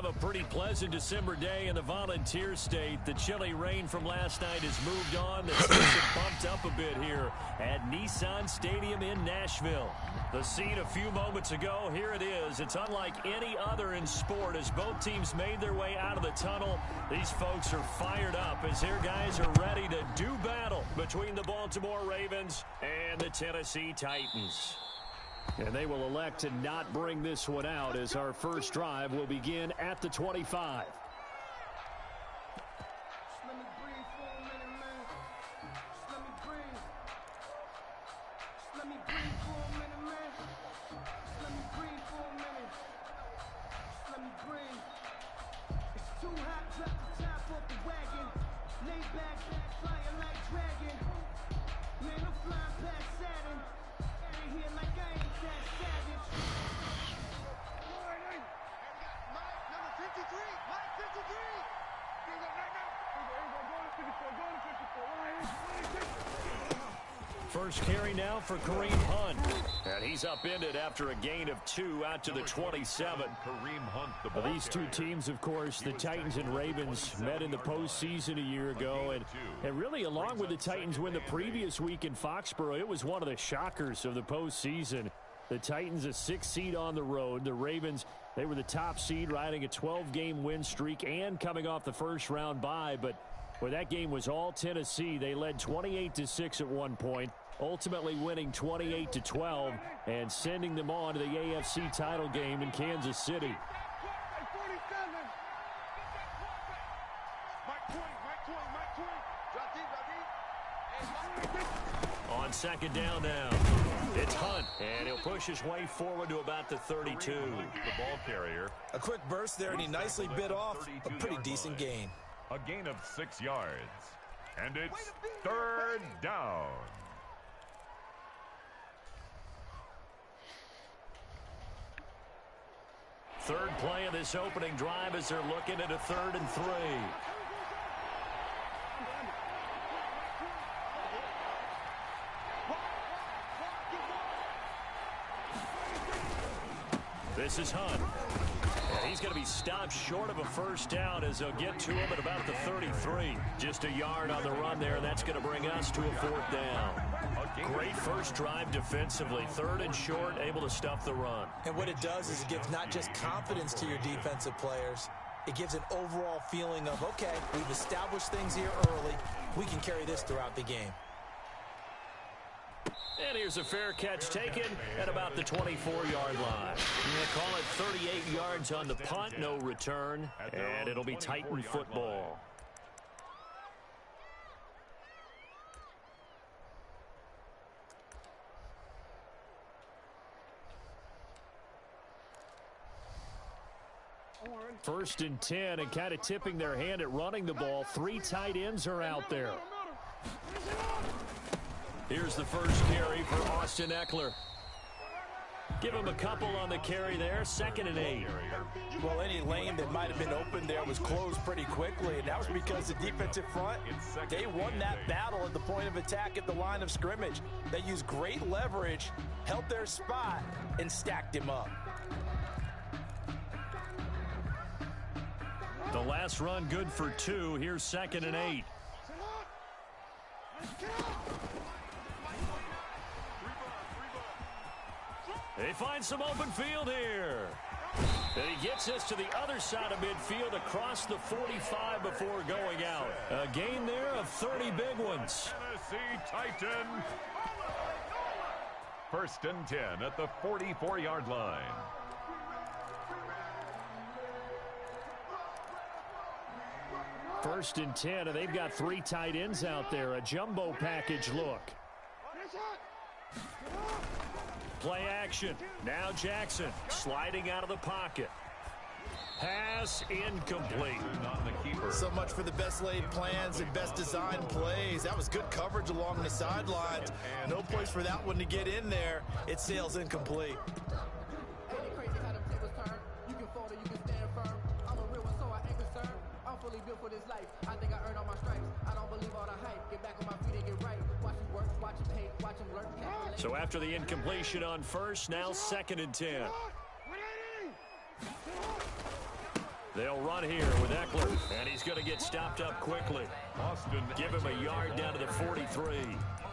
have a pretty pleasant December day in the Volunteer State. The chilly rain from last night has moved on. The temps have bumped up a bit here at Nissan Stadium in Nashville. The scene a few moments ago, here it is. It's unlike any other in sport as both teams made their way out of the tunnel. These folks are fired up as their guys are ready to do battle between the Baltimore Ravens and the Tennessee Titans. And they will elect to not bring this one out as our first drive will begin at the 25. First carry now for Kareem Hunt. And he's upended after a gain of 2 out to the 27. These two teams, of course, the Titans and Ravens, met in the postseason a year ago. And really, along with the Titans win the previous week in Foxborough, it was one of the shockers of the postseason. The Titans a 6th seed on the road. The Ravens, they were the top seed, riding a 12-game win streak and coming off the first-round bye. But where that game was all Tennessee, they led 28-6 at one point, ultimately winning 28-12 and sending them on to the AFC title game in Kansas City. On second down now, it's Hunt, and he'll push his way forward to about the 32. The ball carrier. A quick burst there, and he nicely bit off a pretty decent gain. A gain of 6 yards. And it's third down. Third play of this opening drive as they're looking at a 3rd and 3. This is Hunt. And he's going to be stopped short of a first down as they'll get to him at about the 33. Just a yard on the run there. That's going to bring us to a 4th down. Great first drive defensively. 3rd and short, able to stuff the run. And what it does is it gives not just confidence to your defensive players, it gives an overall feeling of, okay, we've established things here early. We can carry this throughout the game. And here's a fair catch taken at about the 24-yard line. They call it 38 yards on the punt, no return, and it'll be Titan football. First and 10, and kind of tipping their hand at running the ball. 3 tight ends are out there. Here's the first carry for Austin Ekeler. Give him a couple on the carry there. 2nd and 8. Well, any lane that might have been open there was closed pretty quickly, and that was because the defensive front, they won that battle at the point of attack at the line of scrimmage. They used great leverage, held their spot, and stacked him up. The last run good for 2. Here's 2nd and 8. They find some open field here. And he gets us to the other side of midfield across the 45 before going out. A gain there of 30 big ones. Tennessee Titan. 1st and 10 at the 44-yard line. First and 10, and they've got 3 tight ends out there. A jumbo package look. Play action. Now Jackson sliding out of the pocket. Pass incomplete. So much for the best laid plans and best designed plays. That was good coverage along the sidelines. No place for that one to get in there. It sails incomplete. So after the incompletion on first, now 2nd and 10. They'll run here with Eckler, and he's going to get stopped up quickly. Austin, Give him a yard down to the 43.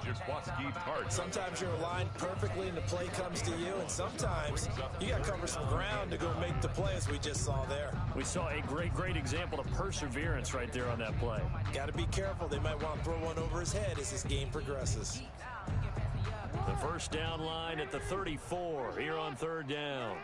Jaquiski Tartt. Sometimes you're aligned perfectly and the play comes to you, and sometimes you got to cover some ground to go make the play, as we just saw there. We saw a great example of perseverance right there on that play. Got to be careful. They might want to throw one over his head as this game progresses. The first down line at the 34 here on third down.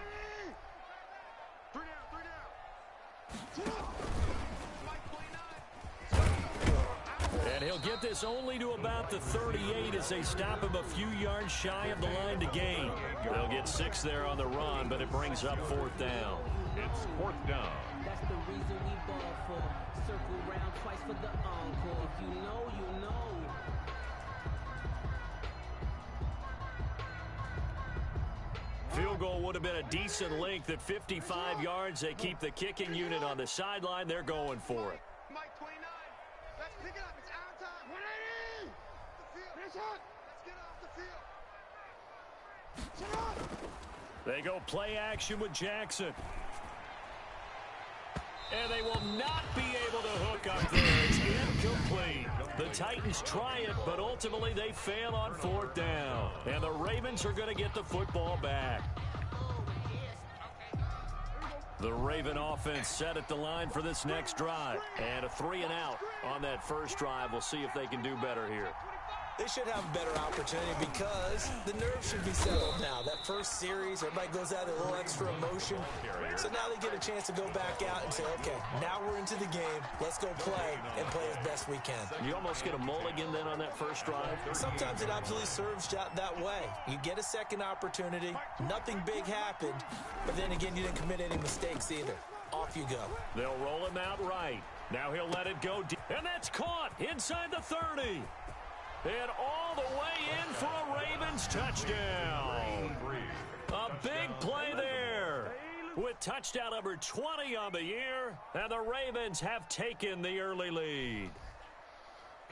And he'll get this only to about the 38 as they stop him a few yards shy of the line to gain. They'll get 6 there on the run, but it brings up fourth down. It's fourth down. That's the reason we ball for. Circle round twice for the encore. If you know, you know. Field goal would have been a decent length at 55 yards. They keep the kicking unit on the sideline. They're going for it. Mike 29. Let's pick it up. It's our time. 180. The field. Finish up. Let's get off the field. Sit up. They go play action with Jackson. And they will not be able to hook up there. It's incomplete. The Titans try it, but ultimately they fail on fourth down. And the Ravens are going to get the football back. The Raven offense set at the line for this next drive. And a 3-and-out on that first drive. We'll see if they can do better here. They should have a better opportunity because the nerves should be settled now. That first series, everybody goes out with a little extra emotion. So now they get a chance to go back out and say, okay, now we're into the game. Let's go play and play as best we can. You almost get a mulligan then on that first drive? Sometimes it absolutely serves that way. You get a second opportunity. Nothing big happened. But then again, you didn't commit any mistakes either. Off you go. They'll roll him out right. Now he'll let it go deep. And that's caught inside the 30. And all the way in for a Ravens touchdown. A big play there with touchdown number 20 on the year. And the Ravens have taken the early lead.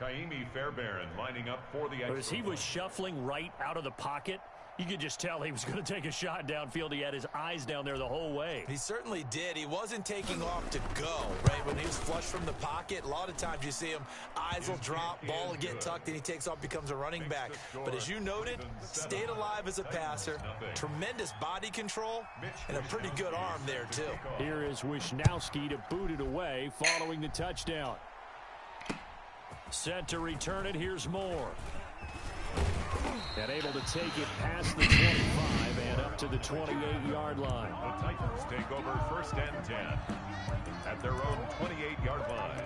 Kaimi Fairbairn lining up for the extra. As he was shuffling right out of the pocket, you could just tell he was going to take a shot downfield. He had his eyes down there the whole way. He certainly did. He wasn't taking off to go, right? When he was flush from the pocket, a lot of times you see him, eyes will drop, ball will get tucked, and he takes off, becomes a running back. But as you noted, stayed alive as a passer, tremendous body control, and a pretty good arm there, too. Here is Wisnowski to boot it away following the touchdown. Set to return it, here's Moore. And able to take it past the 25 and up to the 28-yard line. The Titans take over first and 10 at their own 28-yard line.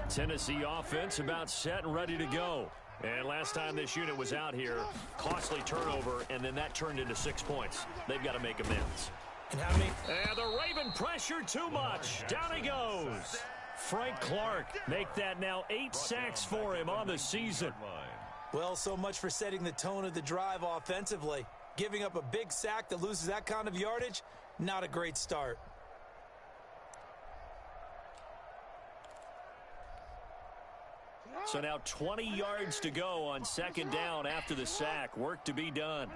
Tennessee offense about set and ready to go. And last time this unit was out here, costly turnover, and then that turned into 6 points. They've got to make amends. And how many? And the Raven pressure too much. Down he goes. Frank Clark make that now 8 sacks for him on the season. Well, so much for setting the tone of the drive offensively. Giving up a big sack that loses that kind of yardage, not a great start. So now 20 yards to go on second down after the sack. Work to be done.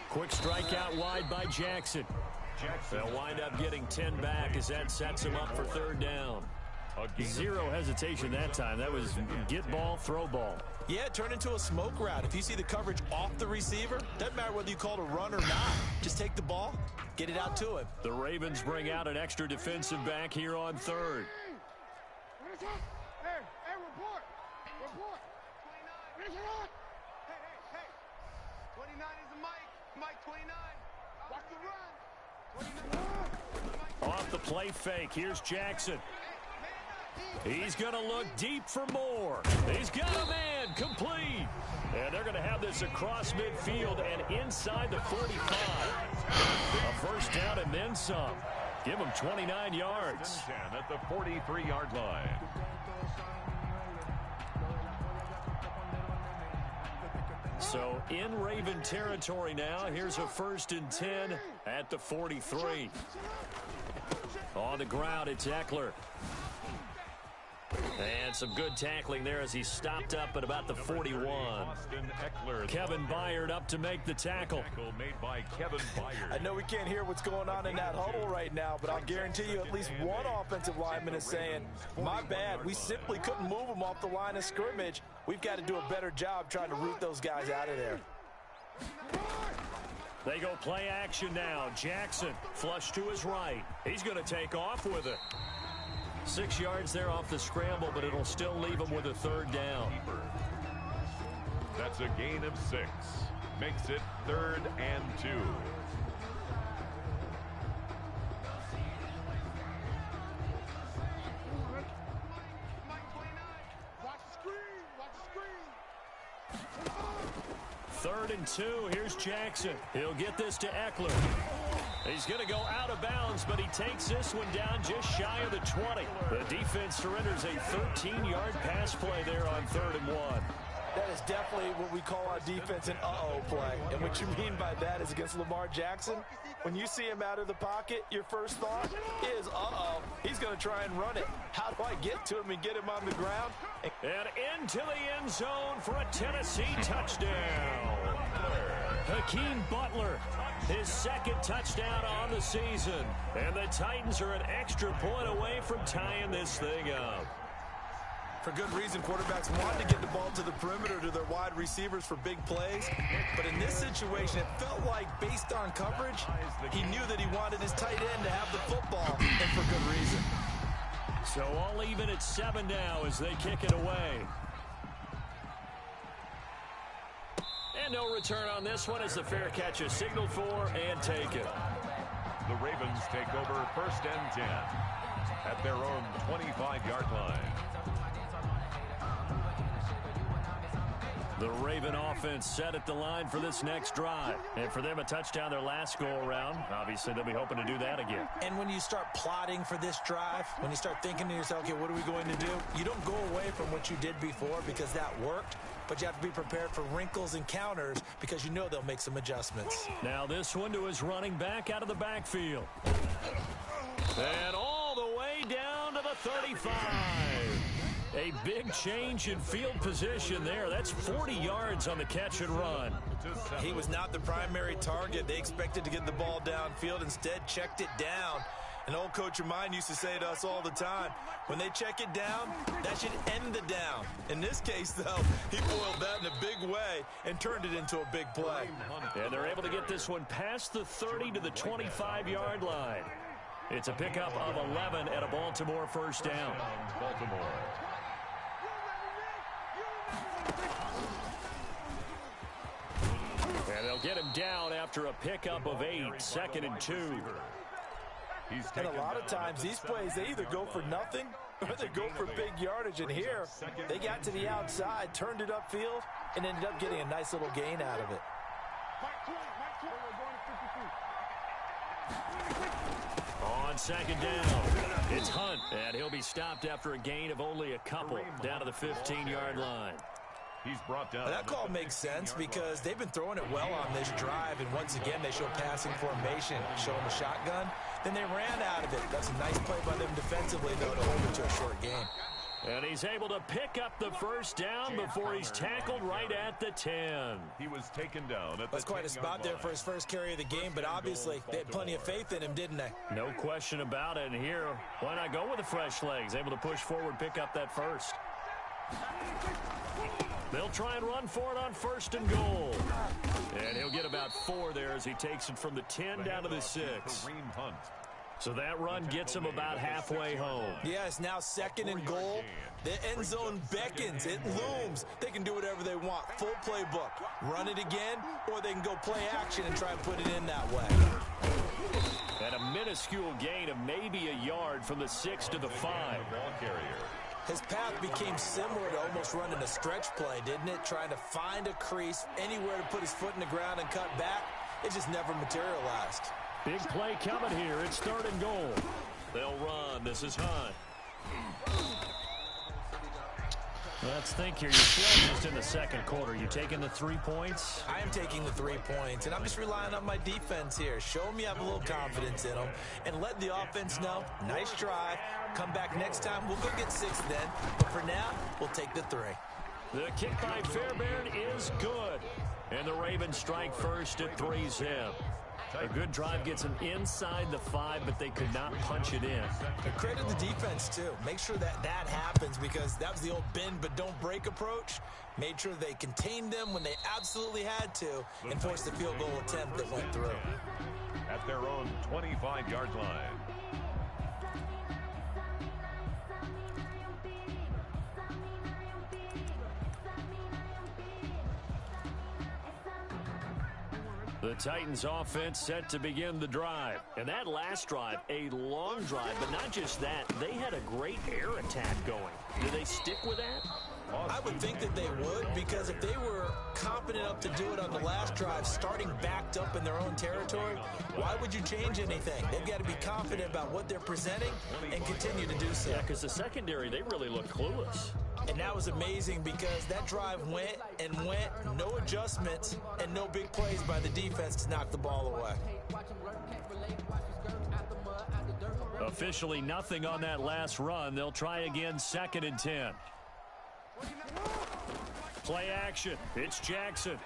Quick strike out wide by Jackson. They'll wind up getting 10 back as that sets him up for third down. Zero hesitation that time. That was get ball, throw ball. Yeah, it turned into a smoke route. If you see the coverage off the receiver, doesn't matter whether you call it a run or not. Just take the ball, get it out to him. The Ravens bring out an extra defensive back here on third. Hey, report. Report. 29. Finish it up. Hey. 29 is the Mike 29. Watch the run. Off the play fake, here's Jackson. He's going to look deep for Moore. He's got a man, complete. And they're going to have this across midfield and inside the 45. A first down and then some. Give him 29 yards. At the 43-yard line. So in Raven territory now. Here's a 1st and 10 at the 43. On the ground, it's Eckler. And some good tackling there as he stopped up at about the 41. Kevin Byard up to make the tackle. Made by Kevin Byard. I know we can't hear what's going on in that huddle right now, but I'll guarantee you at least one offensive lineman is saying, my bad, we simply couldn't move them off the line of scrimmage. We've got to do a better job trying to root those guys out of there. They go play action now. Jackson flush to his right. He's going to take off with it. 6 yards there off the scramble, but it'll still leave him with a third down. That's a gain of 6. Makes it 3rd and 2. Third and 2. Here's Jackson. He'll get this to Eckler. He's going to go out of bounds, but he takes this one down just shy of the 20. The defense surrenders a 13-yard pass play there on 3rd and 1. That is definitely what we call our defense an uh-oh play. And what you mean by that is against Lamar Jackson, when you see him out of the pocket, your first thought is, uh-oh, he's going to try and run it. How do I get to him and get him on the ground? And into the end zone for a Tennessee touchdown. Hakeem Butler, his second touchdown on the season. And the Titans are an extra point away from tying this thing up. For good reason, quarterbacks want to get the ball to the perimeter to their wide receivers for big plays. But in this situation, it felt like based on coverage, he knew that he wanted his tight end to have the football, and for good reason. So all even at 7 now as they kick it away. And no return on this one as the fair catch is signaled for and taken. The Ravens take over 1st and 10 at their own 25-yard line. The Raven offense set at the line for this next drive. And for them, a touchdown their last go-around. Obviously, they'll be hoping to do that again. And when you start plotting for this drive, when you start thinking to yourself, okay, what are we going to do? You don't go away from what you did before because that worked. But you have to be prepared for wrinkles and counters because you know they'll make some adjustments. Now this one to his running back out of the backfield. And all the way down to the 35. A big change in field position there. That's 40 yards on the catch and run. He was not the primary target. They expected to get the ball downfield. Instead, checked it down. An old coach of mine used to say to us all the time, when they check it down, that should end the down. In this case, though, he boiled that in a big way and turned it into a big play. And they're able to get this one past the 30 to the 25-yard line. It's a pickup of 11 at a Baltimore first down. Baltimore. And they'll get him down after a pickup of 8, 2nd and 2. And a lot of times, these plays, they either go for nothing or they go for big yardage. And here, they got to the outside, turned it upfield, and ended up getting a nice little gain out of it. On 2nd down, it's Hunt, and he'll be stopped after a gain of only a couple down to the 15-yard line. He's brought down. Well, that call makes sense because they've been throwing it well on this drive, and once again, they show passing formation, show them a shotgun. Then they ran out of it. That's a nice play by them defensively, though, to hold it to a short game. And he's able to pick up the first down before he's tackled right at the 10. He was taken down at the 10-yard line. That's quite a spot there for his first carry of the game, but obviously they had plenty of faith in him, didn't they? No question about it. And here, why not go with the fresh legs? Able to push forward, pick up that first. They'll try and run for it on 1st and goal. And he'll get about 4 there as he takes it from the 10 down to the 6. Kareem Hunt. So that run gets him about halfway home. Yeah, it's now 2nd and goal. The end zone beckons. It looms. They can do whatever they want. Full playbook. Run it again, or they can go play action and try and put it in that way. And a minuscule gain of maybe a yard from the 6 to the 5. Ball carrier. His path became similar to almost running a stretch play, didn't it? Trying to find a crease, anywhere to put his foot in the ground and cut back. It just never materialized. Big play coming here. It's 3rd and goal. They'll run. This is Hunt. Let's think here. You're still just in the second quarter. You taking the 3 points? I am taking the 3 points, and I'm just relying on my defense here. Show me I have a little confidence in them, and let the offense know, nice drive. Come back next time. We'll go get 6 then. But for now, we'll take the 3. The kick by Fairbairn is good. And the Ravens strike first at 3-zip. A good drive gets them inside the 5, but they could not punch it in. And credit the defense, too. Make sure that happens, because that was the old bend but don't break approach. Made sure they contained them when they absolutely had to and forced the field goal attempt that went through. At their own 25-yard line. The Titans offense set to begin the drive. And that last drive, a long drive, but not just that. They had a great air attack going. Do they stick with that? I would think that they would, because if they were confident enough to do it on the last drive, starting backed up in their own territory, why would you change anything? They've got to be confident about what they're presenting and continue to do so. Yeah, because the secondary, they really looked clueless. And that was amazing, because that drive went and went, no adjustments, and no big plays by the defense to knock the ball away. Officially nothing on that last run. They'll try again, 2nd and 10. Play action. It's Jackson.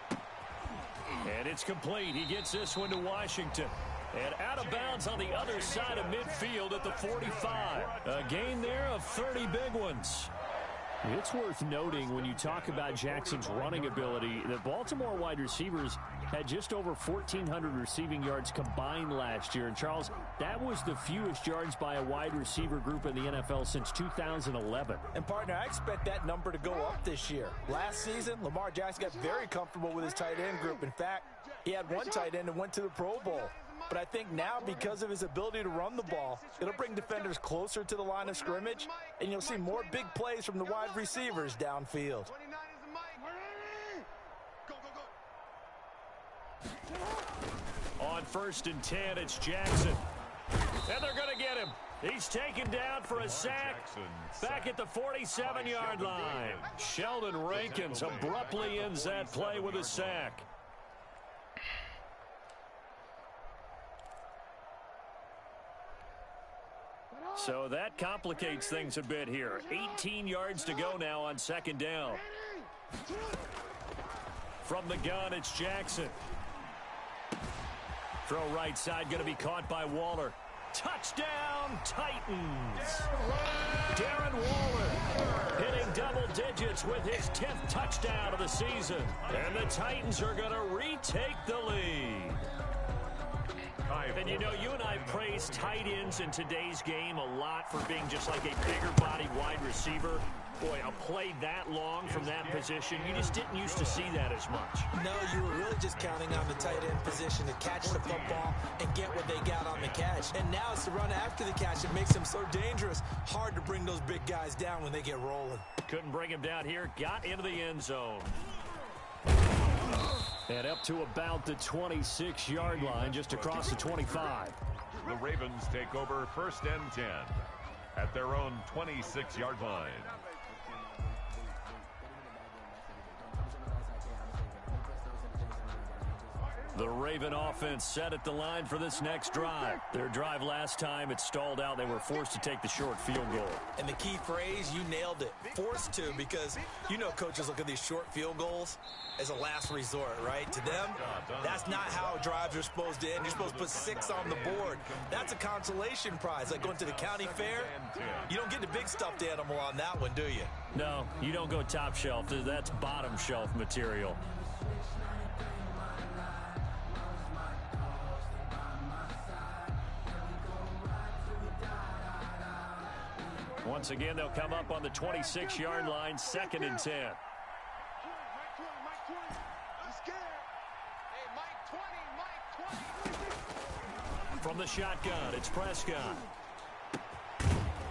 And it's complete. He gets this one to Washington. And out of bounds on the other side of midfield at the 45. A gain there of 30 big ones. It's worth noting when you talk about Jackson's running ability that Baltimore wide receivers had just over 1,400 receiving yards combined last year. And, Charles, that was the fewest yards by a wide receiver group in the NFL since 2011. And, partner, I expect that number to go up this year. Last season, Lamar Jackson got very comfortable with his tight end group. In fact, he had one tight end and went to the Pro Bowl. But I think now, because of his ability to run the ball, it'll bring defenders closer to the line of scrimmage, and you'll see more big plays from the wide receivers downfield. On 1st and 10, it's Jackson. And they're going to get him. He's taken down for a sack back at the 47-yard line. Sheldon Rankins abruptly ends that play with a sack. So that complicates things a bit here. 18 yards to go now on 2nd down. From the gun, it's Jackson. Throw right side, going to be caught by Waller. Touchdown, Titans. Darren Waller hitting double digits with his 10th touchdown of the season. And the Titans are going to retake the lead. And, you know, you and I praise tight ends in today's game a lot for being just like a bigger-bodied wide receiver. Boy, a play that long from that position, you just didn't used to see that as much. No, you were really just counting on the tight end position to catch the football and get what they got on the catch. And now it's the run after the catch that makes them so dangerous. Hard to bring those big guys down when they get rolling. Couldn't bring him down here. Got into the end zone. And up to about the 26-yard line, just across the 25. The Ravens take over 1st and 10 at their own 26-yard line. The Raven offense set at the line for this next drive. Their drive last time, it stalled out. They were forced to take the short field goal. And the key phrase, you nailed it. Forced to, because you know coaches look at these short field goals as a last resort, right? To them, that's not how drives are supposed to end. You're supposed to put 6 on the board. That's a consolation prize, like going to the county fair. You don't get the big stuffed animal on that one, do you? No, you don't go top shelf. That's bottom shelf material. Once again, they'll come up on the 26-yard line, 2nd and 10. From the shotgun, it's Prescott.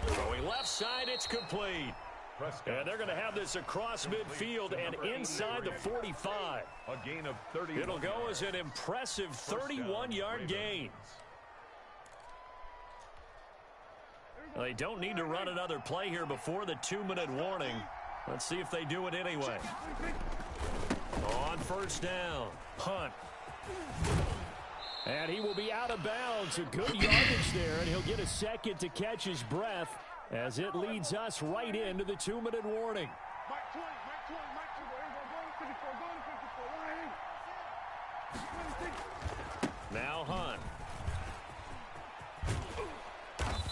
Throwing left side, it's complete. And they're going to have this across midfield and inside the 45. A gain of 30. It'll go as an impressive 31-yard gain. Well, they don't need to run another play here before the 2-minute warning. Let's see if they do it anyway. On first down, Hunt. And he will be out of bounds. A good yardage there, and he'll get a second to catch his breath as it leads us right into the 2-minute warning. Now Hunt.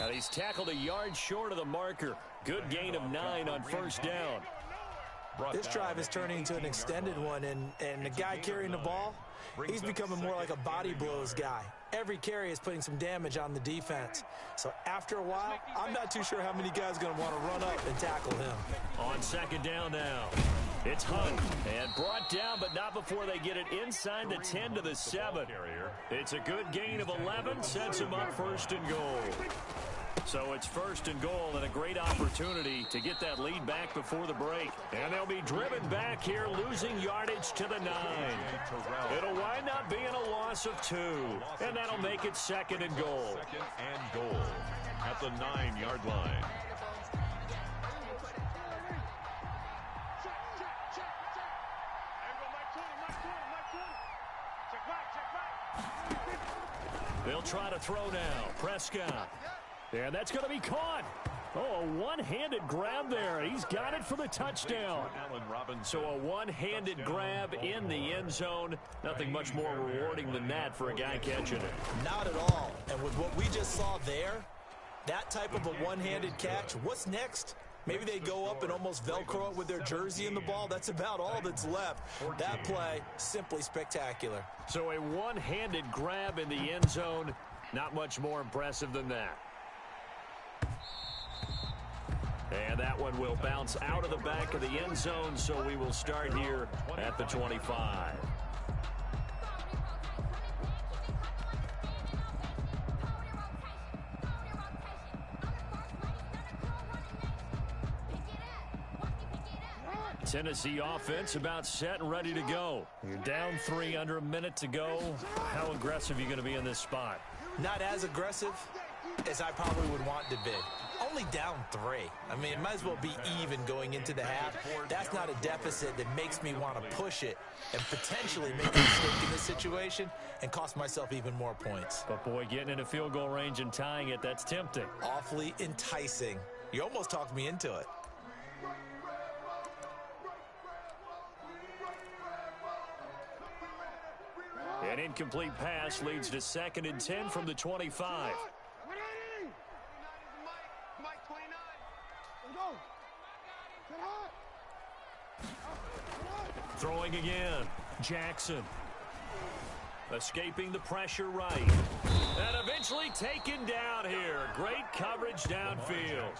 And he's tackled a yard short of the marker. Good gain of 9 on first down. This drive is turning into an extended one, and the guy carrying the ball, he's becoming more like a body blows guy. Every carry is putting some damage on the defense. So after a while, I'm not too sure how many guys are going to want to run up and tackle him. On second down now, it's Hunt. And brought down, but not before they get it inside the 10 to the 7. It's a good gain of 11, sets him up first and goal. So it's first and goal and a great opportunity to get that lead back before the break. And they'll be driven back here, losing yardage to the 9. It'll wind up being a loss of 2. And that'll make it second and goal. Second and goal at the 9-yard line. They'll try to throw now. Prescott. And that's going to be caught. Oh, a one-handed grab there. He's got it for the touchdown. So a one-handed grab in the end zone. Nothing much more rewarding than that for a guy catching it. Not at all. And with what we just saw there, that type of a one-handed catch, what's next? Maybe they go up and almost Velcro it with their jersey in the ball. That's about all that's left. That play, simply spectacular. So a one-handed grab in the end zone. Not much more impressive than that. And that one will bounce out of the back of the end zone, so we will start here at the 25. Tennessee offense about set and ready to go. You're down 3, under a minute to go. How aggressive are you going to be in this spot? Not as aggressive as I probably would want to be. Only down 3. I mean, it might as well be even going into the half. That's not a deficit that makes me want to push it and potentially make a mistake in this situation and cost myself even more points. But, boy, getting into field goal range and tying it, that's tempting. Awfully enticing. You almost talked me into it. An incomplete pass leads to 2nd and 10 from the 25. Throwing again. Jackson. Escaping the pressure right. And eventually taken down here. Great coverage downfield.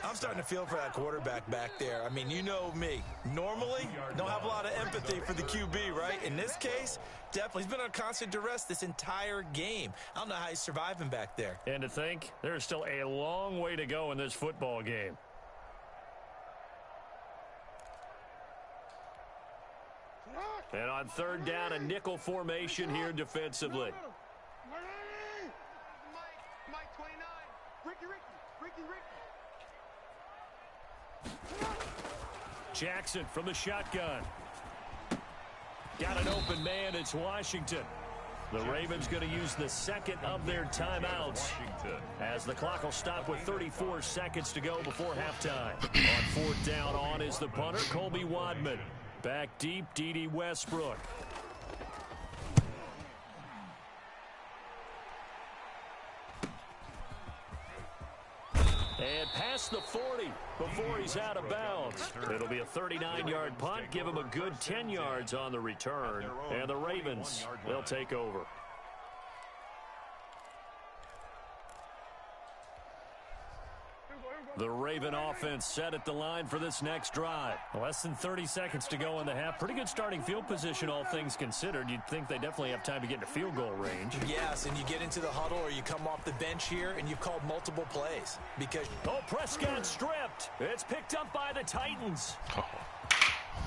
I'm starting to feel for that quarterback back there. I mean, you know me. Normally, don't have a lot of empathy for the QB, right? In this case, definitely. He's been on constant duress this entire game. I don't know how he's surviving back there. And to think, there's still a long way to go in this football game. And on 3rd down, a nickel formation here defensively. Jackson from the shotgun. Got an open man. It's Washington. The Ravens going to use the 2nd of their timeouts as the clock will stop with 34 seconds to go before halftime. On 4th down, on is the punter, Colby Wadman. Back deep, Dede Westbrook. And past the 40 before he's out of bounds. It'll be a 39-yard punt. Give him a good 10 yards on the return. And the Ravens, they'll take over. The Raven offense set at the line for this next drive. Less than 30 seconds to go in the half. Pretty good starting field position, all things considered. You'd think they definitely have time to get into field goal range. Yes, and you get into the huddle or you come off the bench here and you've called multiple plays. Because Prescott stripped. It's picked up by the Titans.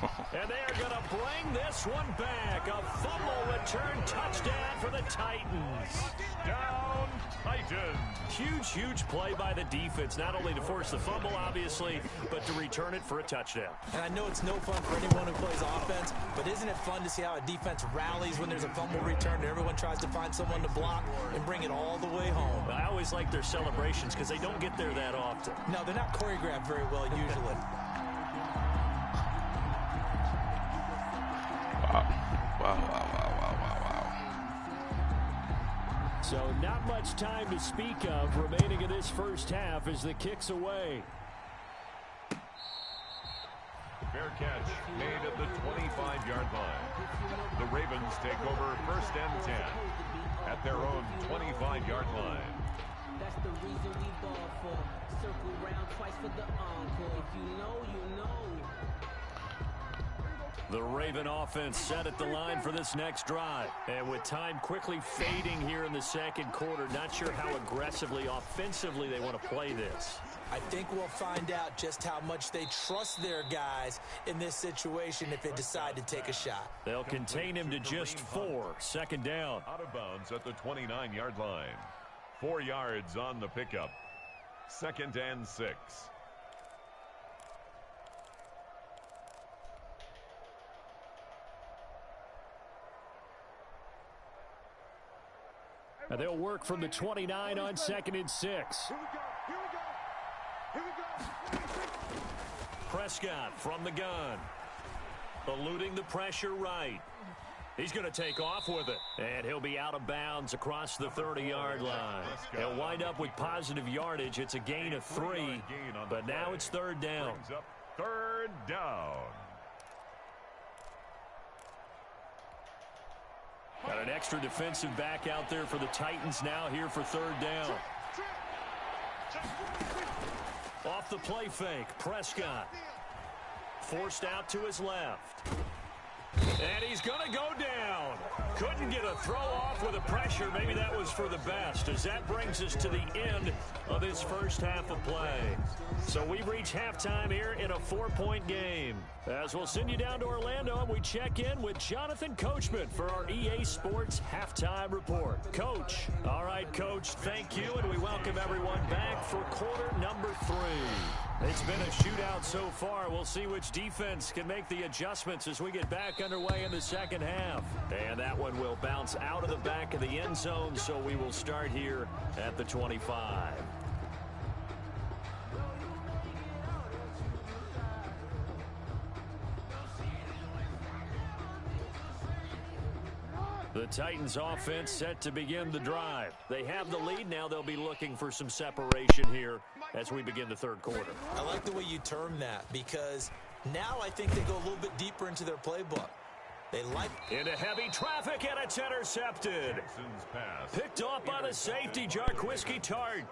And they are going to bring this one back. A fumble return touchdown for the Titans. Down, Titans. Huge play by the defense, not only to force the fumble, obviously, but to return it for a touchdown. And I know it's no fun for anyone who plays offense, but isn't it fun to see how a defense rallies when there's a fumble return and everyone tries to find someone to block and bring it all the way home? I always like their celebrations because they don't get there that often. No, they're not choreographed very well usually. Wow. So not much time to speak of remaining in this first half as the kick's away. Fair catch made at the 25-yard line. The Ravens take over first and 10 at their own 25-yard line. That's the reason we ball for. Circle round twice for the encore. If you know, you know. The Raven offense set at the line for this next drive. And with time quickly fading here in the second quarter, not sure how aggressively, offensively they want to play this. I think we'll find out just how much they trust their guys in this situation if they decide to take a shot. They'll contain him to just 4. Second down. Out of bounds at the 29-yard line. 4 yards on the pickup. 2nd and 6. And they'll work from the 29 on 2nd and 6. Here we go. Prescott from the gun. Eluding the pressure right. He's going to take off with it. And he'll be out of bounds across the 30-yard line. He'll wind up with positive yardage. It's a gain of 3. But now it's 3rd down. 3rd down. Got an extra defensive back out there for the Titans now here for 3rd down. Off the play fake, Prescott. Forced out to his left. And he's going to go down. Couldn't get a throw off with the pressure. Maybe that was for the best, as that brings us to the end of this first half of play. So we reach halftime here in a 4-point game. As we'll send you down to Orlando, and we check in with Jonathan Coachman for our EA Sports Halftime Report. Coach. All right, Coach, thank you, and we welcome everyone back for quarter number 3. It's been a shootout so far. We'll see which defense can make the adjustments as we get back underway in the second half. And that one will bounce out of the back of the end zone, so we will start here at the 25. The Titans offense set to begin the drive. They have the lead. Now they'll be looking for some separation here as we begin the 3rd quarter. I like the way you term that, because now I think they go a little bit deeper into their playbook. They like into heavy traffic, and it's intercepted. Picked off by the safety, Jarquiski Tart.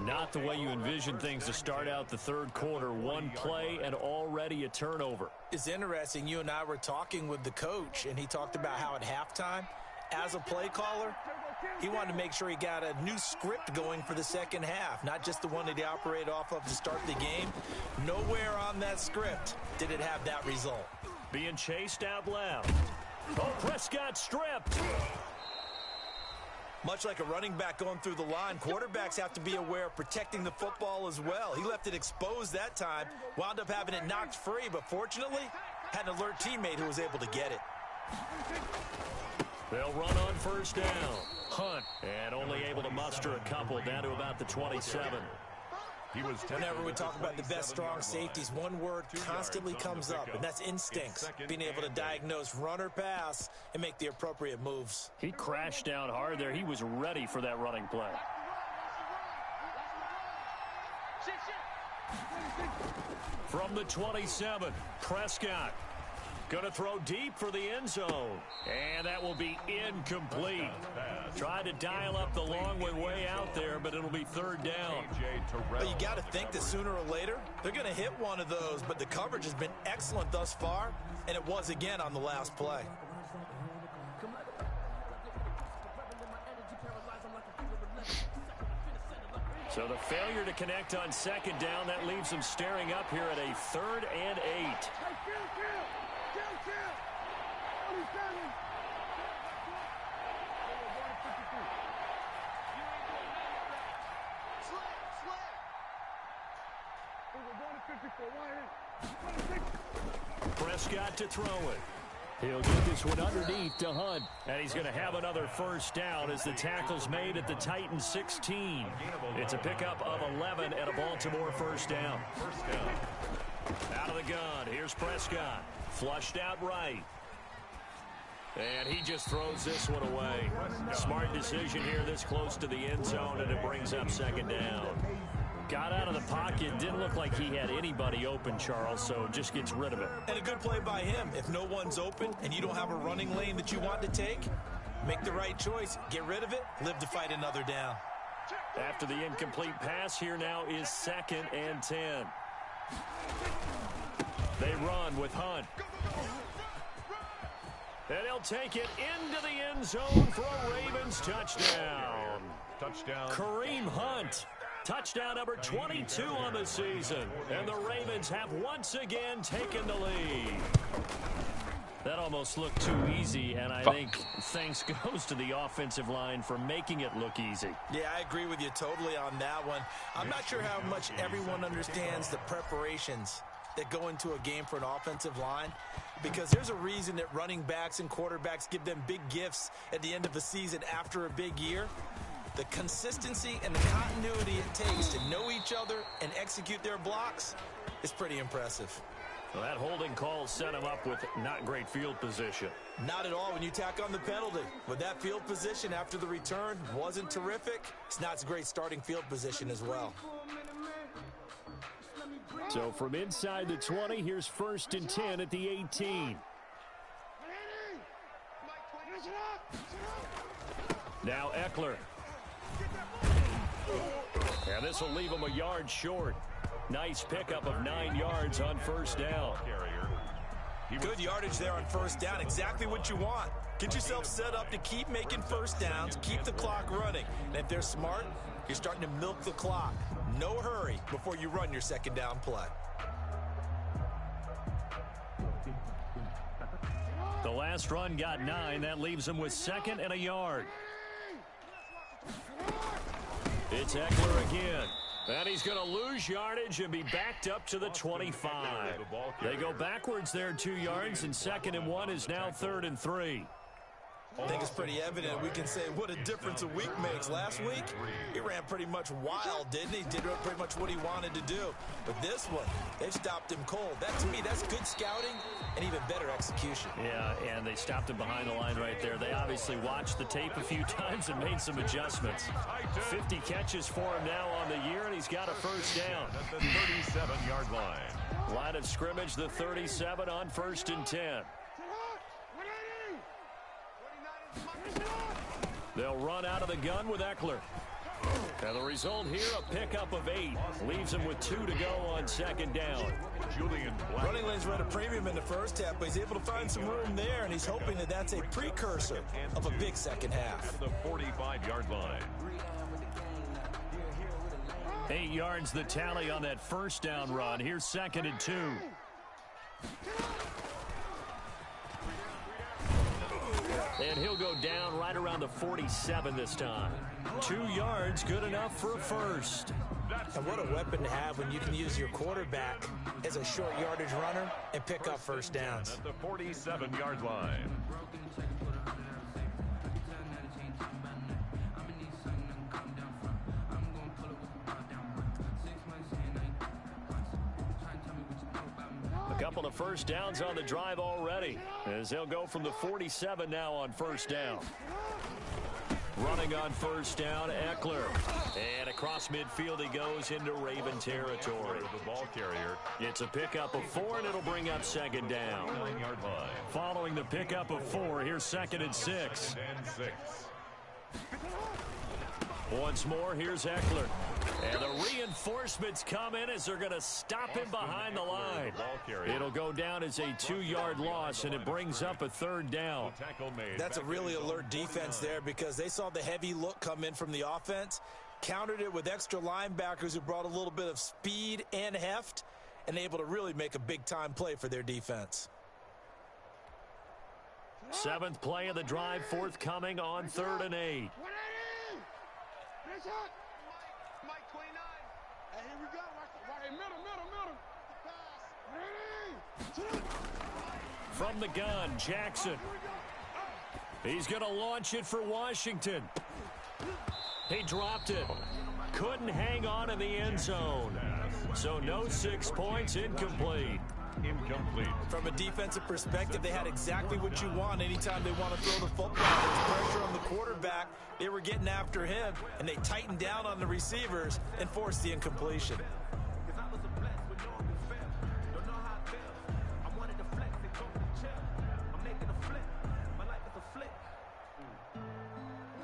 Not the way you envision things to start out the 3rd quarter. One play and already a turnover. It's interesting. You and I were talking with the coach, and he talked about how at halftime, as a play caller, he wanted to make sure he got a new script going for the second half, not just the one that he operated off of to start the game. Nowhere on that script did it have that result. Being chased out left. Oh, Prescott stripped. Much like a running back going through the line, quarterbacks have to be aware of protecting the football as well. He left it exposed that time, wound up having it knocked free, but fortunately, had an alert teammate who was able to get it. They'll run on 1st down. Hunt, and only able to muster a couple down to about the 27. Whenever we talk about the best strong safeties, one word constantly comes up, and that's instincts. Being able to diagnose run or pass and make the appropriate moves. He crashed down hard there. He was ready for that running play. From the 27, Prescott. Going to throw deep for the end zone. And that will be incomplete. Tried to dial up the long way out there, but it'll be 3rd down. Well, you got to think that sooner or later, they're going to hit one of those, but the coverage has been excellent thus far, and it was again on the last play. So the failure to connect on 2nd down, that leaves them staring up here at a 3rd and 8. Prescott to throw it. He'll get this one underneath to Hunt. And he's going to have another first down as the tackle's made at the Titans 16. It's a pickup of 11 and a Baltimore first down. Out of the gun. Here's Prescott. Flushed out right. And he just throws this one away. Smart decision here this close to the end zone, and it brings up second down. Got out of the pocket. Didn't look like he had anybody open, Charles, so just gets rid of it. And a good play by him. If no one's open and you don't have a running lane that you want to take, make the right choice. Get rid of it. Live to fight another down. After the incomplete pass, here now is 2nd and 10. They run with Hunt. And he'll take it into the end zone for a Ravens touchdown. Kareem Hunt. Touchdown number 22 on the season. And the Ravens have once again taken the lead. That almost looked too easy, and I think thanks goes to the offensive line for making it look easy. Yeah, I agree with you totally on that one. I'm not sure how much everyone understands the preparations that go into a game for an offensive line, because there's a reason that running backs and quarterbacks give them big gifts at the end of the season after a big year. The consistency and the continuity it takes to know each other and execute their blocks is pretty impressive. Well, that holding call set him up with not great field position. Not at all when you tack on the penalty. With that field position after the return wasn't terrific, it's not a great starting field position as well. So from inside the 20, here's 1st and 10 at the 18. Now Eckler. And this will leave him a yard short. Nice pickup of 9 yards on first down. Good yardage there on first down. Exactly what you want. Get yourself set up to keep making first downs, keep the clock running. And if they're smart, you're starting to milk the clock. No hurry before you run your second down play. The last run got 9. That leaves him with 2nd and a yard. It's Eckler again. And he's going to lose yardage and be backed up to the 25. They go backwards there 2 yards, and 2nd and 1 is now 3rd and 3. I think it's pretty evident. We can say what a difference a week makes. Last week, he ran pretty much wild, didn't he? Did pretty much what he wanted to do. But this one, they've stopped him cold. That, to me, that's good scouting and even better execution. Yeah, and they stopped him behind the line right there. They obviously watched the tape a few times and made some adjustments. 50 catches for him now on the year, and he's got a first down. At the 37-yard line. Line of scrimmage, the 37 on 1st and 10. They'll run out of the gun with Eckler. And the result here, a pickup of 8. Leaves him with 2 to go on 2nd down. Julian Black. Running lanes were at a premium in the first half, but he's able to find some room there, and he's hoping that that's a precursor of a big second half. At the 45-yard line. 8 yards the tally on that first down run. Here's 2nd and 2. And he'll go down right around the 47 this time. 2 yards, good enough for a first. And what a weapon to have when you can use your quarterback as a short yardage runner and pick up first downs. At the 47-yard line. A couple of first downs on the drive already, as they'll go from the 47 now on first down. Running on first down, Eckler. And across midfield he goes into Raven territory. The ball carrier. It's a pickup of 4, and it'll bring up 2nd down. 9-yard line. Following the pickup of 4, here's 2nd and 6. And 6. Once more, here's Eckler. And the reinforcements come in as they're going to stop him behind the line. It'll go down as a 2-yard loss, and it brings up a 3rd down. That's a really alert defense there, because they saw the heavy look come in from the offense, countered it with extra linebackers who brought a little bit of speed and heft, and able to really make a big-time play for their defense. Seventh play of the drive forthcoming on 3rd and 8. Mike 29. Hey, here we go. Right, middle. From the gun, Jackson. He's going to launch it for Washington. He dropped it. Couldn't hang on in the end zone. So no 6 points, incomplete. From a defensive perspective, they had exactly what you want anytime they want to throw the football. There's pressure on the quarterback. They were getting after him, and they tightened down on the receivers and forced the incompletion.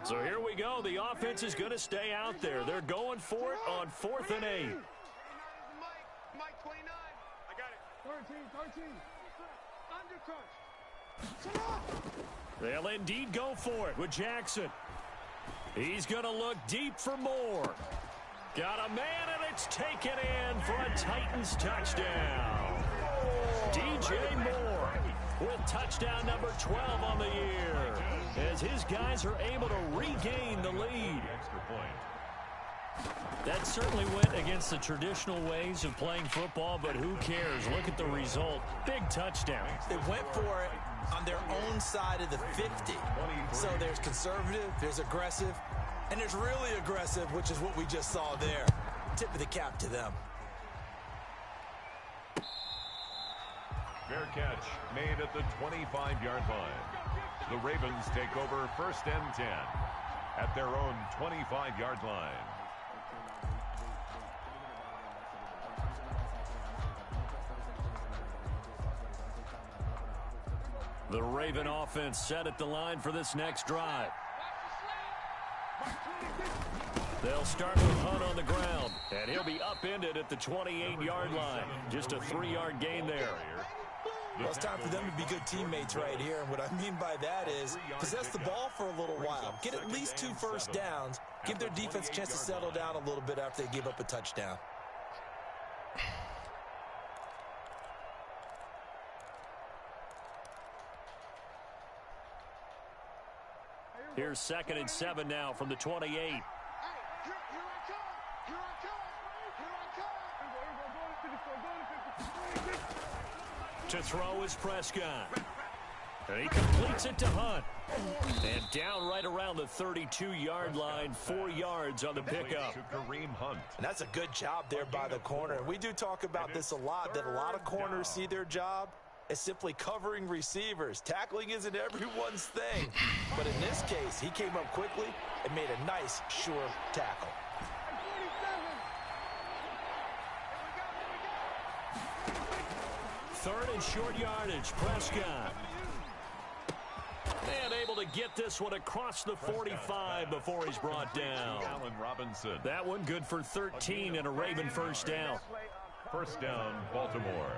So here we go. The offense is going to stay out there. They're going for it on 4th and 8. Mike 29. I got it. 13. Undercut. They'll indeed go for it with Jackson. He's going to look deep for Moore. Got a man, and it's taken in for a Titans touchdown. DJ Moore with touchdown number 12 on the year, as his guys are able to regain the lead. That certainly went against the traditional ways of playing football, but who cares? Look at the result. Big touchdown. They went for it on their own side of the 50. So there's conservative, there's aggressive, and there's really aggressive, which is what we just saw there. Tip of the cap to them. Fair catch made at the 25-yard line. The Ravens take over 1st and 10 at their own 25-yard line. The Raven offense set at the line for this next drive. They'll start with Hunt on the ground, and he'll be upended at the 28-yard line. Just a 3-yard gain there. Well, it's time for them to be good teammates right here. And what I mean by that is possess the ball for a little while. Get at least 2 first downs. Give their defense a chance to settle down a little bit after they give up a touchdown. Here's 2nd and 7 now from the 28. Here I come. To throw is Prescott. And he completes it to Hunt. And down right around the 32-yard line, 4 yards on the pickup. Kareem Hunt. And that's a good job there by the corner. And we do talk about this a lot, that a lot of corners see their job as simply covering receivers. Tackling isn't everyone's thing. But in this case, he came up quickly and made a nice, sure tackle. Third and short yardage, Prescott. And able to get this one across the 45 before he's brought down. Allen Robinson. That one good for 13 and a Raven first down. First down, Baltimore.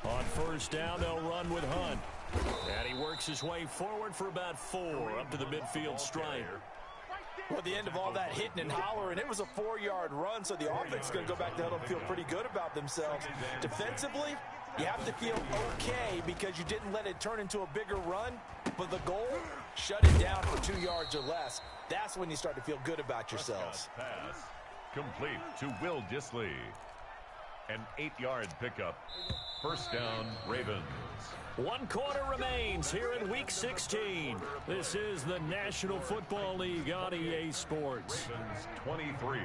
On first down, they'll run with Hunt. And he works his way forward for about 4 up to the midfield stripe. Well, at the end of all that hitting and hollering, it was a 4-yard run, so the offense is going to go back to huddle and feel pretty good about themselves. Defensively, you have to feel okay because you didn't let it turn into a bigger run, but the goal, shut it down for 2 yards or less. That's when you start to feel good about yourselves. Pass complete to Will Dissly. An 8-yard pickup. First down, Ravens. 1 quarter remains here in Week 16. This is the National Football League on EA Sports. Ravens 23.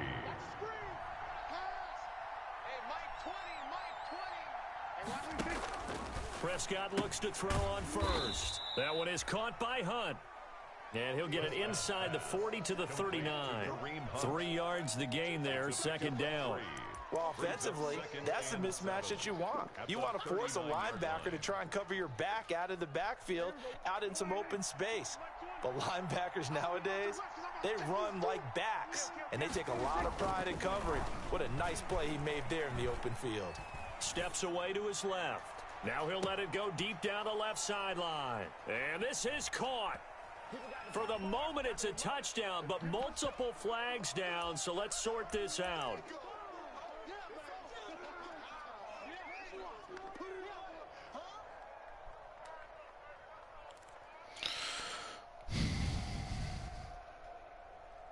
Prescott looks to throw on first. That one is caught by Hunt. And he'll get it inside the 40 to the 39. 3 yards the gain there, second down. Well, offensively, that's the mismatch that you want. You want to force a linebacker to try and cover your back out of the backfield, out in some open space. But linebackers nowadays, they run like backs, and they take a lot of pride in covering. What a nice play he made there in the open field. Steps away to his left. Now he'll let it go deep down the left sideline. And this is caught. For the moment, it's a touchdown, but multiple flags down, so let's sort this out.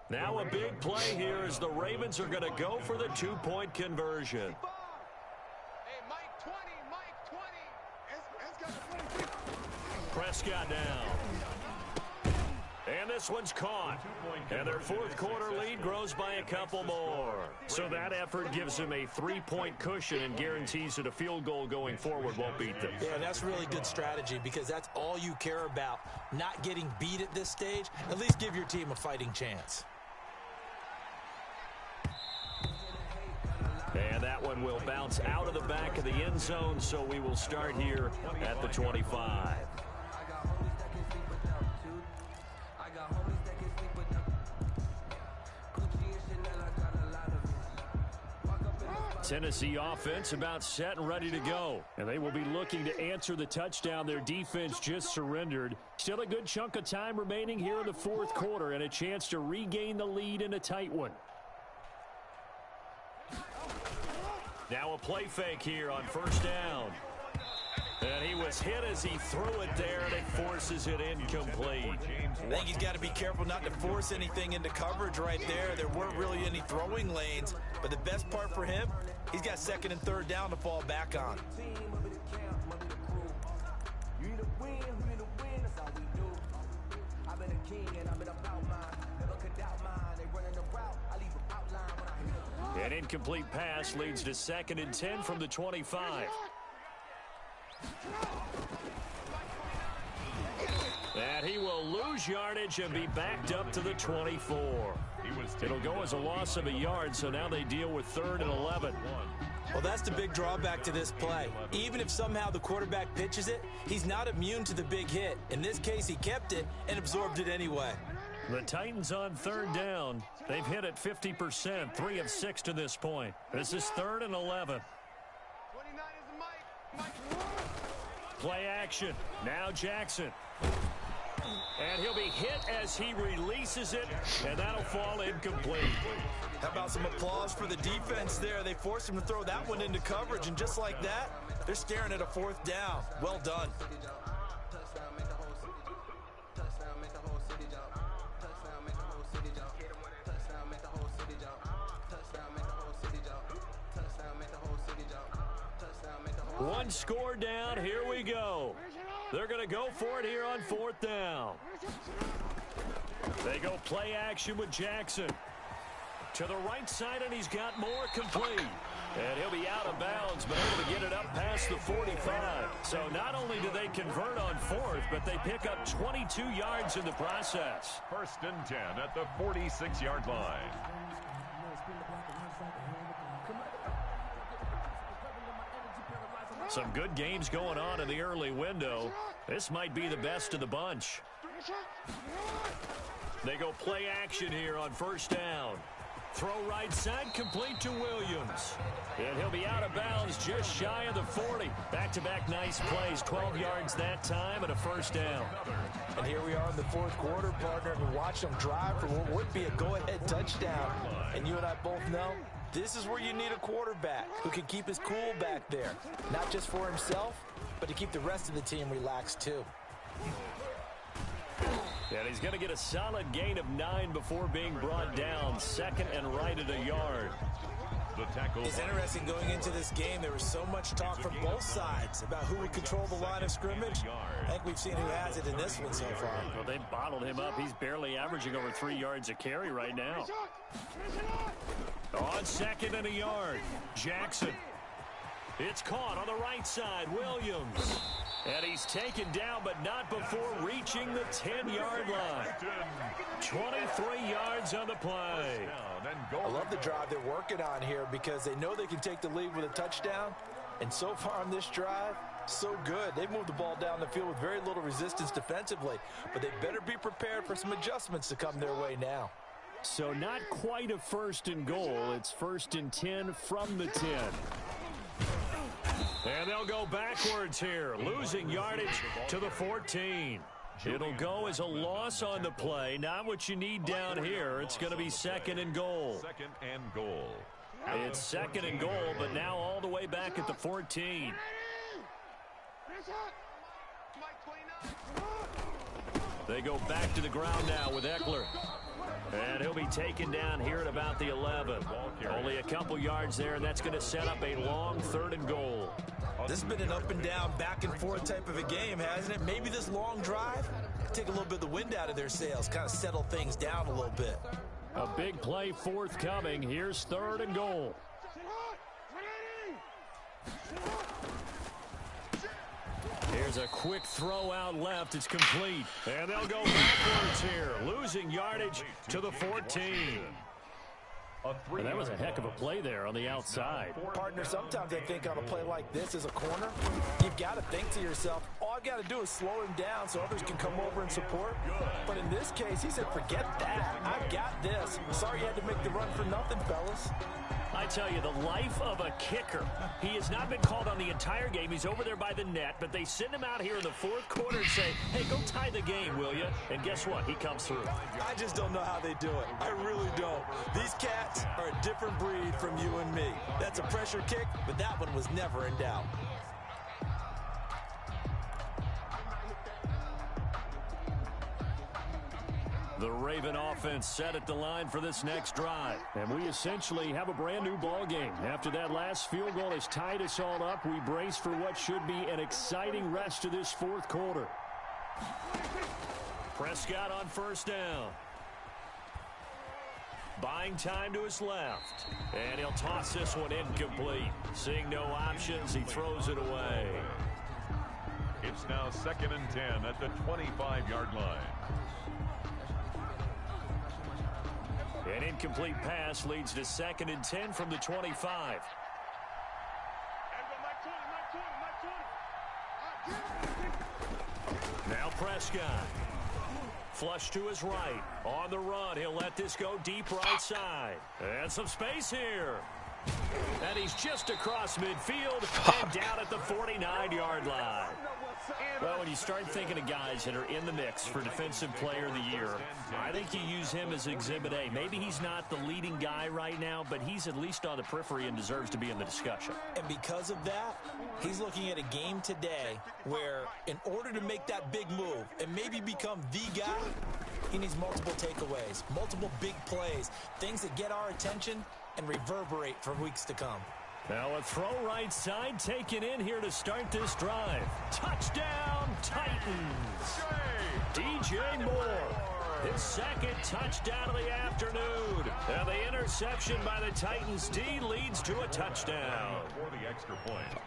Now a big play here as the Ravens are going to go for the two-point conversion. Hey, Mike 20, Mike 20. Prescott now. And this one's caught. And their fourth quarter lead grows by a couple more. So that effort gives them a three-point cushion and guarantees that a field goal going forward won't beat them. Yeah, that's really good strategy because that's all you care about. Not getting beat at this stage. At least give your team a fighting chance. And that one will bounce out of the back of the end zone, so we will start here at the 25. Tennessee offense about set and ready to go. And they will be looking to answer the touchdown their defense just surrendered. Still a good chunk of time remaining here in the fourth quarter and a chance to regain the lead in a tight one. Now a play fake here on first down. And he was hit as he threw it there, and it forces it incomplete. I think he's got to be careful not to force anything into coverage right there. There weren't really any throwing lanes, but the best part for him, he's got second and third down to fall back on. An incomplete pass leads to second and 10 from the 25. And he will lose yardage and be backed up to the 24. It'll go as a loss of a yard, so now they deal with 3rd and 11. Well, that's the big drawback to this play. Even if somehow the quarterback pitches it, he's not immune to the big hit. In this case, he kept it and absorbed it anyway. The Titans on 3rd down. They've hit it 50%, 3 of 6 to this point. This is 3rd and 11. 29 is Mike. Play action. Now Jackson. And he'll be hit as he releases it, and that'll fall incomplete. How about some applause for the defense there? They forced him to throw that one into coverage, and just like that, they're staring at a 4th down. Well done. One score down. Here we go. They're going to go for it here on 4th down. They go play action with Jackson. To the right side, and he's got more complete. And he'll be out of bounds, but able to get it up past the 45. So not only do they convert on 4th, but they pick up 22 yards in the process. 1st and 10 at the 46-yard line. Some good games going on in the early window. This might be the best of the bunch. They go play action here on 1st down. Throw right side, complete to Williams. And he'll be out of bounds just shy of the 40. Back-to-back nice plays, 12 yards that time and a 1st down. And here we are in the 4th quarter, partner, and watch them drive for what would be a go-ahead touchdown. And you and I both know this is where you need a quarterback who can keep his cool back there. Not just for himself, but to keep the rest of the team relaxed too. And he's going to get a solid gain of 9 before being brought down. 2nd and right at a yard. The tackle. It's interesting going into this game. There was so much talk from both sides about who would control the line of scrimmage. I think we've seen who has it in this one so far. Well, they bottled him up. He's barely averaging over 3 yards a carry right now. On 2nd and a yard, Jackson. It's caught on the right side, Williams. And he's taken down, but not before reaching the 10-yard line. 23 yards on the play. I love the drive they're working on here because they know they can take the lead with a touchdown. And so far on this drive, so good. They've moved the ball down the field with very little resistance defensively. But they better be prepared for some adjustments to come their way now. So not quite a 1st and goal. It's 1st and 10 from the 10. And they'll go backwards here, losing yardage to the 14. It'll go as a loss on the play. Not what you need down here. It's going to be 2nd and goal. 2nd and goal. It's 2nd and goal, but now all the way back at the 14. They go back to the ground now with Eckler. And he'll be taken down here at about the 11. Only a couple yards there, and that's going to set up a long 3rd and goal. This has been an up and down, back and forth type of a game, hasn't it? Maybe this long drive, take a little bit of the wind out of their sails, kind of settle things down a little bit. A big play forthcoming. Here's 3rd and goal. Here's a quick throw out left. It's complete. And they'll go backwards here, losing yardage to the 14. And that was a heck of a play there on the outside. Partner, sometimes I think on a play like this as a corner, you've got to think to yourself, all I've got to do is slow him down so others can come over and support. But in this case, he said, forget that. I've got this. Sorry you had to make the run for nothing, fellas. I tell you, the life of a kicker. He has not been called on the entire game. He's over there by the net, but they send him out here in the 4th quarter and say, hey, go tie the game, will you? And guess what? He comes through. I just don't know how they do it. I really don't. These cats are a different breed from you and me. That's a pressure kick, but that one was never in doubt. The Raven offense set at the line for this next drive. And we essentially have a brand new ball game. After that last field goal has tied us all up, we brace for what should be an exciting rest of this 4th quarter. Prescott on 1st down. Buying time to his left. And he'll toss this one incomplete. Seeing no options, he throws it away. It's now 2nd and 10 at the 25-yard line. An incomplete pass leads to 2nd and 10 from the 25. Now Prescott. Flush to his right. On the run. He'll let this go deep right side. And some space here. And he's just across midfield and down at the 49-yard line. Well, when you start thinking of guys that are in the mix for Defensive Player of the Year, I think you use him as Exhibit A. Maybe he's not the leading guy right now, but he's at least on the periphery and deserves to be in the discussion. And because of that, he's looking at a game today where in order to make that big move and maybe become the guy, he needs multiple takeaways, multiple big plays, things that get our attention and reverberate for weeks to come. Now a throw right side taken in here to start this drive. Touchdown, Titans. DJ Moore. His 2nd touchdown of the afternoon. And the interception by the Titans D leads to a touchdown. For the extra point.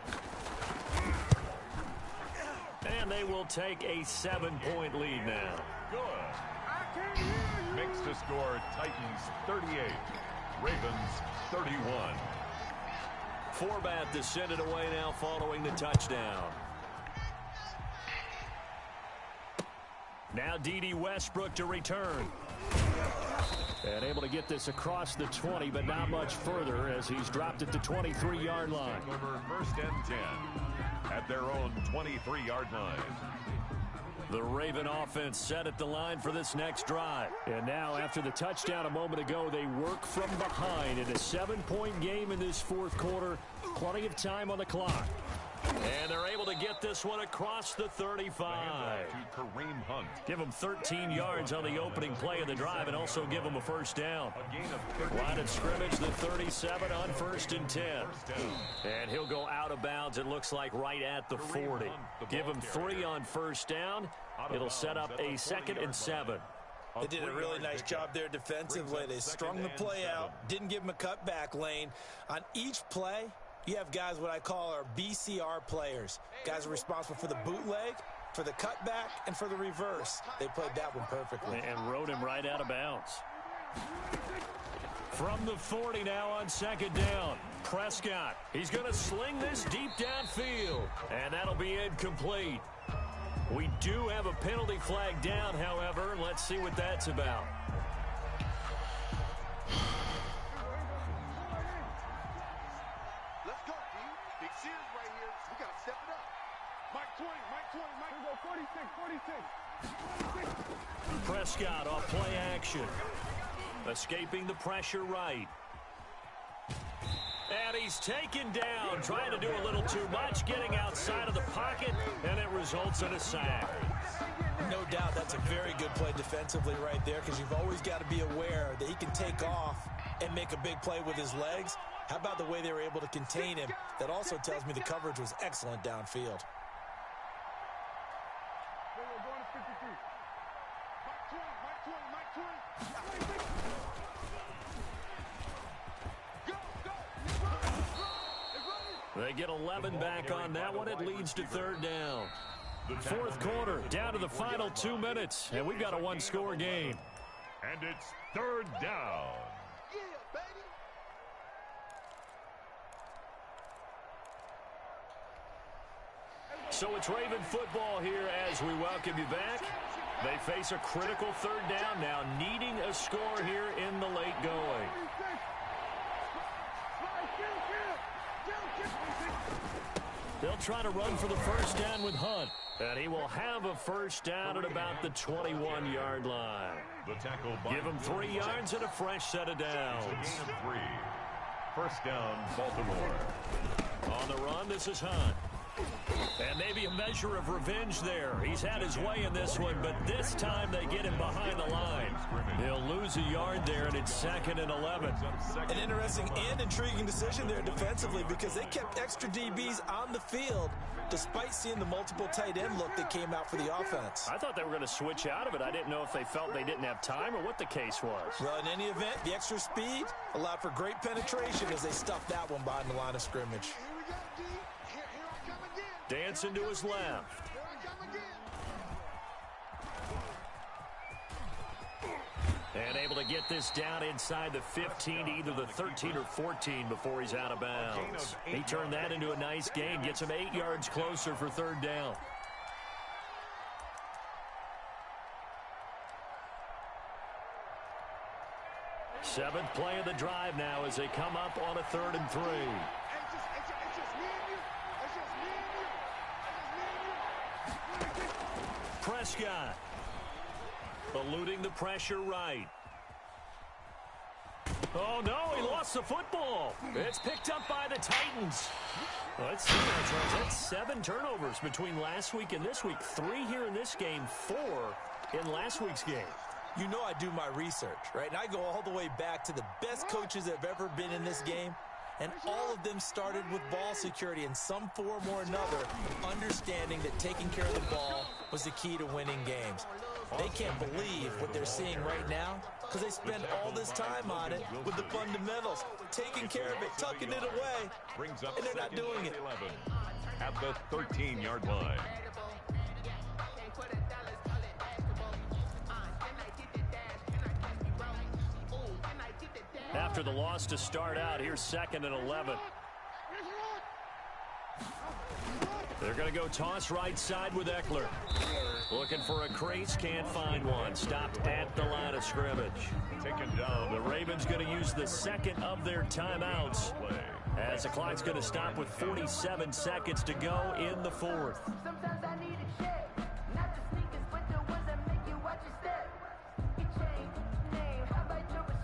And they will take a 7-point lead now. Good. Makes the score Titans 38. Ravens 31. Forbath to send it away now following the touchdown. Now D.D. Westbrook to return. And able to get this across the 20, but not much further as he's dropped at the 23-yard line. Over 1st and 10 at their own 23-yard line. The Raven offense set at the line for this next drive. And now after the touchdown a moment ago, they work from behind in a 7-point game in this 4th quarter. Plenty of time on the clock. And they're able to get this one across the 35. To Kareem Hunt. Give him 13 yards on the opening play of the drive and also give him a 1st down. A gain of 13. Line of scrimmage, the 37 on 1st and 10. And he'll go out of bounds, it looks like, right at the 40. Give him 3 on 1st down. It'll set up a 2nd and 7. They did a really nice job there defensively. They strung the play out, didn't give him a cutback lane. On each play, you have guys what I call our BCR players. Guys are responsible for the bootleg, for the cutback, and for the reverse. They played that one perfectly. And rode him right out of bounds. From the 40 now on 2nd down. Prescott. He's going to sling this deep downfield. And that'll be incomplete. We do have a penalty flag down, however. Let's see what that's about. Let's go, D. Big Sears right here. We got to step it up. Mike 20, Mike 20, Mike. Go 46. Prescott off play action. Escaping the pressure right. And he's taken down, trying to do a little too much, getting outside of the pocket, and it results in a sack. No doubt that's a very good play defensively right there, because you've always got to be aware that he can take off and make a big play with his legs. How about the way they were able to contain him? That also tells me the coverage was excellent downfield. They get 11 back on that one. It leads to third down. Fourth quarter, down to the final 2 minutes, and we've got a one-score game. And it's third down. So it's Raven football here as we welcome you back. They face a critical third down now, needing a score here in the late going. They'll try to run for the first down with Hunt. And he will have a first down at about the 21-yard line. Give him 3 yards and a fresh set of downs. First down, Baltimore. On the run, this is Hunt. And maybe a measure of revenge there. He's had his way in this one, but this time they get him behind the line. He'll lose a yard there, and it's 2nd and 11. An interesting and intriguing decision there defensively, because they kept extra DBs on the field despite seeing the multiple tight end look that came out for the offense. I thought they were going to switch out of it. I didn't know if they felt they didn't have time or what the case was. Well, in any event, the extra speed allowed for great penetration as they stuffed that one behind the line of scrimmage. Dancing to his left. And able to get this down inside the 15, either the 13 or 14 before he's out of bounds. He turned that into a nice gain, gets him 8 yards closer for third down. Seventh play of the drive now as they come up on a 3rd and 3. Prescott eluding the pressure right. Oh, no, he lost the football. It's picked up by the Titans. Let's see that, Charles. That's 7 turnovers between last week and this week. 3 here in this game, 4 in last week's game. You know I do my research, right? And I go all the way back to the best coaches that have ever been in this game. And all of them started with ball security in some form or another, understanding that taking care of the ball was the key to winning games. They can't believe what they're seeing right now because they spend all this time on it with the fundamentals, taking care of it, tucking it away, and they're not doing it. At the 13-yard line. After the loss to start out, here's 2nd and 11. They're going to go toss right side with Eckler. Looking for a crease, can't find one. Stopped at the line of scrimmage. Taken down. The Ravens going to use the 2nd of their timeouts as the clock's going to stop with 47 seconds to go in the 4th.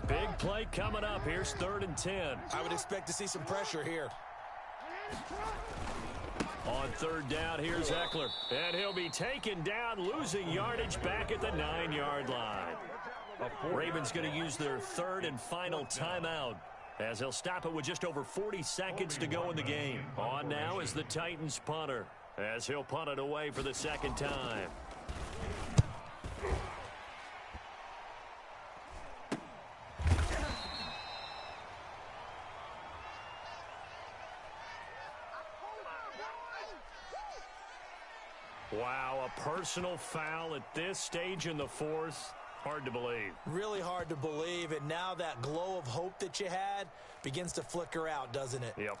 Big play coming up. Here's 3rd and 10. I would expect to see some pressure here. On 3rd down, here's Eckler. And he'll be taken down, losing yardage back at the 9-yard line. Ravens going to use their 3rd and final timeout as they'll stop it with just over 40 seconds to go in the game. On now is the Titans punter as he'll punt it away for the 2nd time. Wow, a personal foul at this stage in the 4th. Hard to believe. Really hard to believe, and now that glow of hope that you had begins to flicker out, doesn't it? Yep.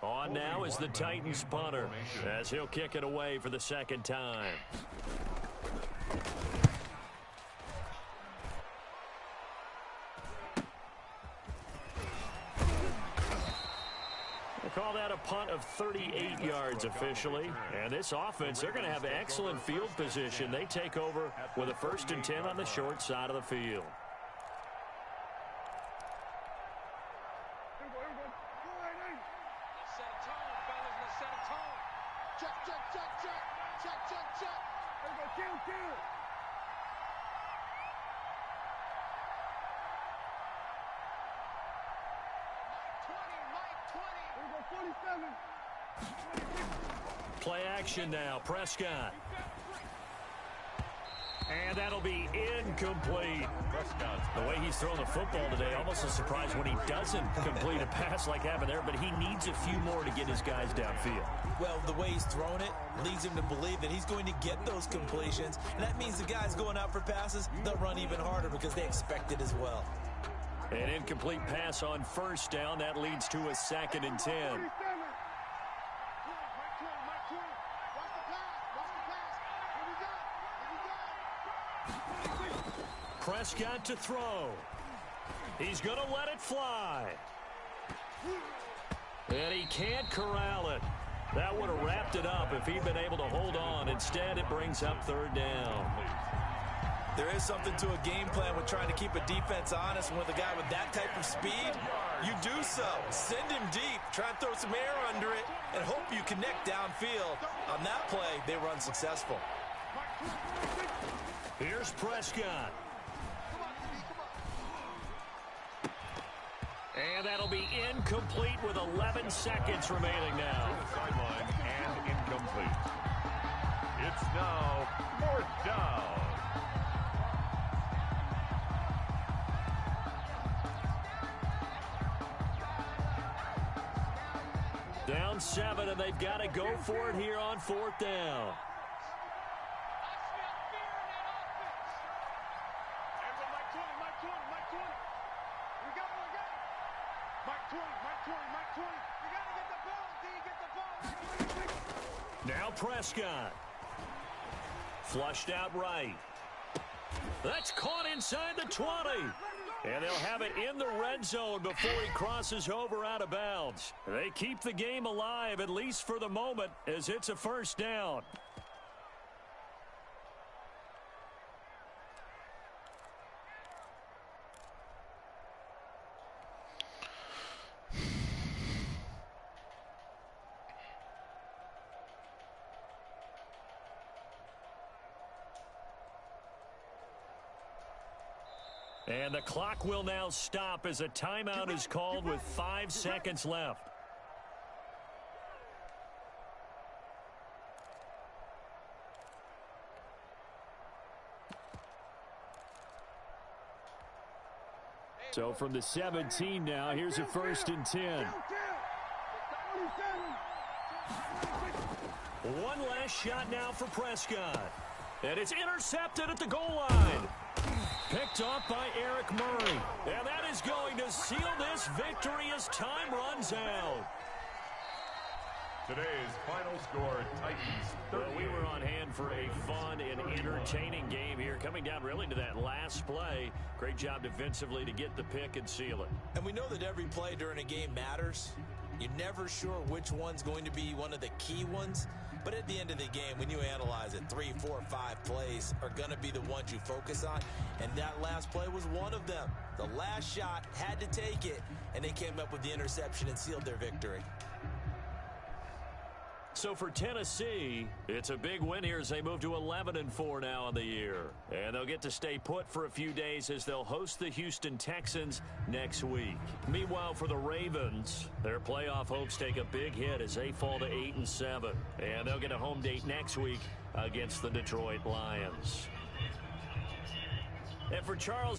On now is the Titans punter as he'll kick it away for the 2nd time. Call that a punt of 38 yards officially. And this offense, they're going to have excellent field position. They take over with a 1st and 10 on the short side of the field. Set a tone, fellas. Let's set a tone. Check, check, check, check. Play action now. Prescott. And that'll be incomplete. The way he's throwing the football today, almost a surprise when he doesn't complete a pass like happened there, but he needs a few more to get his guys downfield. Well, the way he's thrown it leads him to believe that he's going to get those completions, and that means the guys going out for passes, they'll run even harder because they expect it as well. An incomplete pass on first down. That leads to a 2nd and 10. Prescott to throw. He's going to let it fly. And he can't corral it. That would have wrapped it up if he'd been able to hold on. Instead, it brings up 3rd down. There is something to a game plan with trying to keep a defense honest. And with a guy with that type of speed, you do so. Send him deep. Try and throw some air under it and hope you connect downfield. On that play, they were unsuccessful. Here's Prescott. And that'll be incomplete with 11 seconds remaining now. Sideline and incomplete. It's now 4th down. Down 7, and they've got to go for it here on 4th down. Now Prescott. Flushed out right. That's caught inside the 20. And they'll have it in the red zone before he crosses over out of bounds. They keep the game alive, at least for the moment, as it's a 1st down. And the clock will now stop as a timeout is called with 5 seconds left. So from the 17 now, here's a 1st and 10. One last shot now for Prescott. And it's intercepted at the goal line. Picked off by Eric Murray. And that is going to seal this victory as time runs out. Today's final score, Titans 30. Well, we were on hand for a fun and entertaining game here. Coming down really to that last play. Great job defensively to get the pick and seal it. And we know that every play during a game matters. You're never sure which one's going to be one of the key ones. But at the end of the game, when you analyze it, 3, 4, 5 plays are going to be the ones you focus on. And that last play was one of them. The last shot had to take it, and they came up with the interception and sealed their victory. So for Tennessee, it's a big win here as they move to 11-4 now on the year. And they'll get to stay put for a few days as they'll host the Houston Texans next week. Meanwhile, for the Ravens, their playoff hopes take a big hit as they fall to 8-7. And they'll get a home date next week against the Detroit Lions. And for Charles...